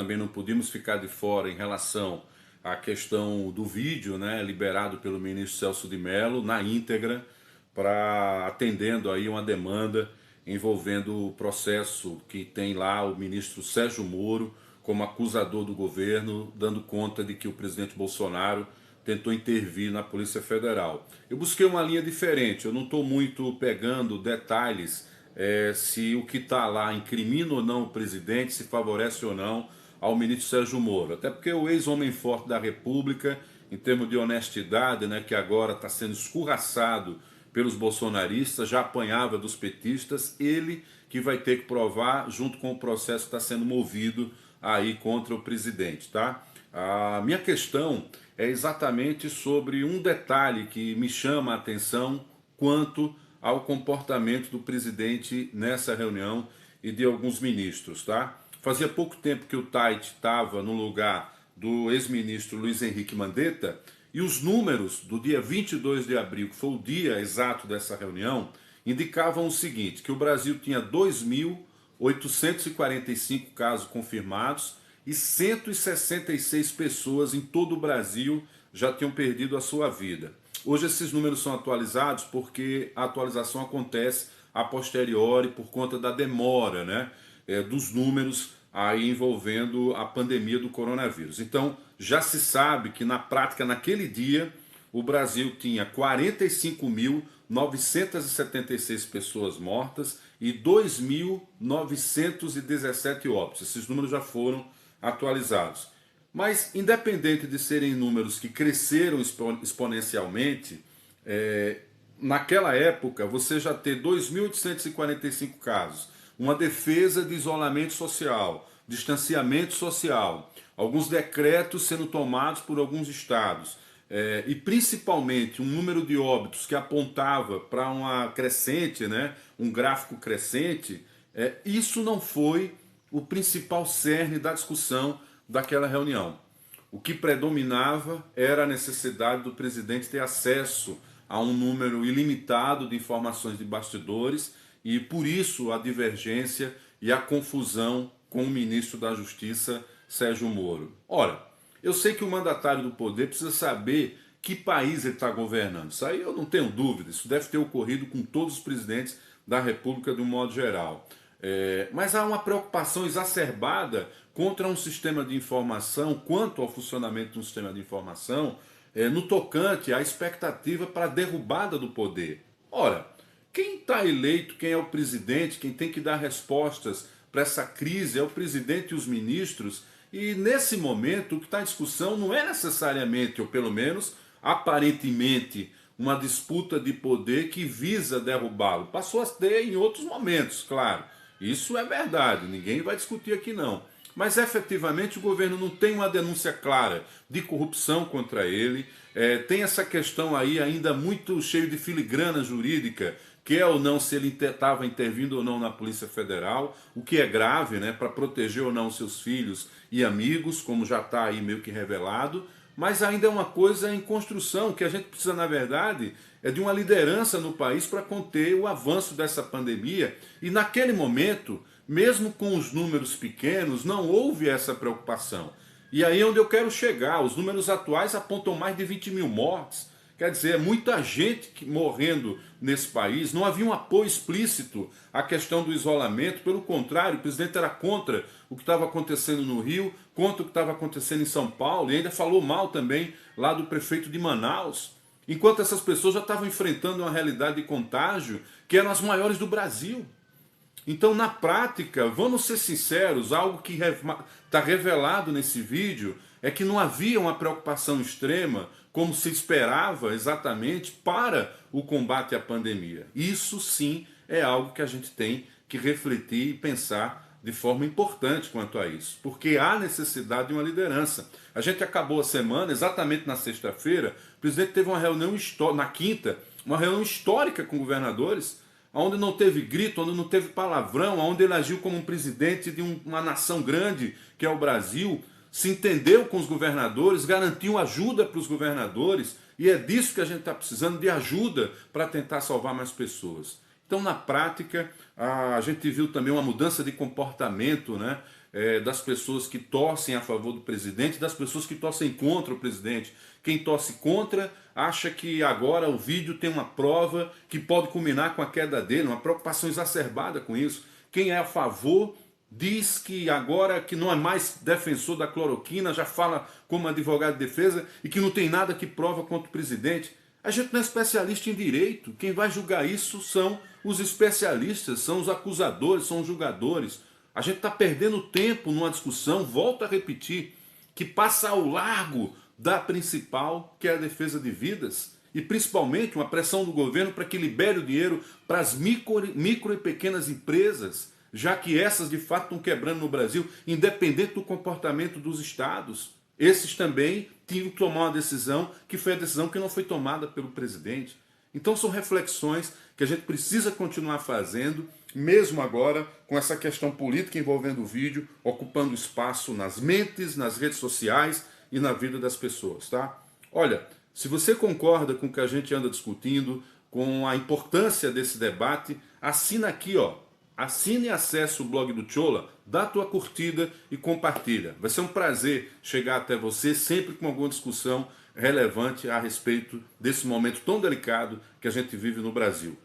também não podíamos ficar de fora em relação à questão do vídeo, né, liberado pelo ministro Celso de Mello na íntegra, para atendendo aí uma demanda envolvendo o processo que tem lá o ministro Sérgio Moro como acusador do governo, dando conta de que o presidente Bolsonaro tentou intervir na Polícia Federal. Eu busquei uma linha diferente, eu não estou muito pegando detalhes se o que está lá incrimina ou não o presidente, se favorece ou não ao ministro Sérgio Moro. Até porque o ex-homem forte da República, em termos de honestidade, né, que agora está sendo escorraçado pelos bolsonaristas, já apanhava dos petistas, ele que vai ter que provar junto com o processo que está sendo movido aí contra o presidente, tá? A minha questão é exatamente sobre um detalhe que me chama a atenção quanto ao comportamento do presidente nessa reunião e de alguns ministros, tá? Fazia pouco tempo que o Tait estava no lugar do ex-ministro Luiz Henrique Mandetta e os números do dia 22 de abril, que foi o dia exato dessa reunião, indicavam o seguinte, que o Brasil tinha 2.845 casos confirmados e 166 pessoas em todo o Brasil já tinham perdido a sua vida. Hoje esses números são atualizados porque a atualização acontece a posteriori por conta da demora, né, dos números aí envolvendo a pandemia do coronavírus. Então já se sabe que na prática naquele dia o Brasil tinha 45.976 pessoas mortas e 2.917 óbitos. Esses números já foram atualizados. Mas, independente de serem números que cresceram exponencialmente, naquela época você já ter 2.845 casos, uma defesa de isolamento social, distanciamento social, alguns decretos sendo tomados por alguns estados, e principalmente um número de óbitos que apontava para uma crescente, né, um gráfico crescente, isso não foi o principal cerne da discussão daquela reunião. O que predominava era a necessidade do presidente ter acesso a um número ilimitado de informações de bastidores e por isso a divergência e a confusão com o ministro da Justiça, Sérgio Moro. Ora, eu sei que o mandatário do poder precisa saber que país ele está governando. Isso aí eu não tenho dúvida, isso deve ter ocorrido com todos os presidentes da República de um modo geral. Mas há uma preocupação exacerbada contra um sistema de informação, quanto ao funcionamento de um sistema de informação, no tocante à expectativa para a derrubada do poder. Ora, quem está eleito, quem é o presidente, quem tem que dar respostas para essa crise é o presidente e os ministros, e nesse momento o que está em discussão não é necessariamente, ou pelo menos aparentemente, uma disputa de poder que visa derrubá-lo. Passou a ter em outros momentos, claro. Isso é verdade, ninguém vai discutir aqui não. Mas efetivamente o governo não tem uma denúncia clara de corrupção contra ele, tem essa questão aí ainda muito cheio de filigrana jurídica, que é ou não se ele estava intervindo ou não na Polícia Federal, o que é grave, né, para proteger ou não seus filhos e amigos, como já está aí meio que revelado, mas ainda é uma coisa em construção, que a gente precisa, na verdade, é de uma liderança no país para conter o avanço dessa pandemia. E naquele momento, mesmo com os números pequenos, não houve essa preocupação. E aí é onde eu quero chegar, os números atuais apontam mais de 20 mil mortes. Quer dizer, é muita gente morrendo nesse país, não havia um apoio explícito à questão do isolamento, pelo contrário, o presidente era contra o que estava acontecendo no Rio, contra o que estava acontecendo em São Paulo, e ainda falou mal também lá do prefeito de Manaus, enquanto essas pessoas já estavam enfrentando uma realidade de contágio que eram as maiores do Brasil. Então, na prática, vamos ser sinceros, algo que está revelado nesse vídeo é que não havia uma preocupação extrema, como se esperava exatamente, para o combate à pandemia. Isso sim é algo que a gente tem que refletir e pensar de forma importante quanto a isso, porque há necessidade de uma liderança. A gente acabou a semana, exatamente na sexta-feira, o presidente teve uma reunião na quinta, uma reunião histórica com governadores, onde não teve grito, onde não teve palavrão, onde ele agiu como um presidente de uma nação grande, que é o Brasil, se entendeu com os governadores, garantiu ajuda para os governadores, e é disso que a gente está precisando, de ajuda para tentar salvar mais pessoas. Então, na prática, a gente viu também uma mudança de comportamento, né, das pessoas que torcem a favor do presidente, das pessoas que torcem contra o presidente. Quem torce contra acha que agora o vídeo tem uma prova que pode culminar com a queda dele, uma preocupação exacerbada com isso. Quem é a favor diz que agora que não é mais defensor da cloroquina, já fala como advogado de defesa e que não tem nada que prova contra o presidente. A gente não é especialista em direito, quem vai julgar isso são os especialistas, são os acusadores, são os julgadores. A gente está perdendo tempo numa discussão, volto a repetir, que passa ao largo da principal, que é a defesa de vidas, e principalmente uma pressão do governo para que libere o dinheiro para as micro e pequenas empresas, já que essas de fato estão quebrando no Brasil, independente do comportamento dos estados. Esses também tinham que tomar uma decisão, que foi a decisão que não foi tomada pelo presidente. Então são reflexões que a gente precisa continuar fazendo, mesmo agora com essa questão política envolvendo o vídeo, ocupando espaço nas mentes, nas redes sociais e na vida das pessoas, tá? Olha, se você concorda com o que a gente anda discutindo, com a importância desse debate, assina aqui, ó. Assine e acesse o blog do Chola, dá a tua curtida e compartilha. Vai ser um prazer chegar até você sempre com alguma discussão relevante a respeito desse momento tão delicado que a gente vive no Brasil.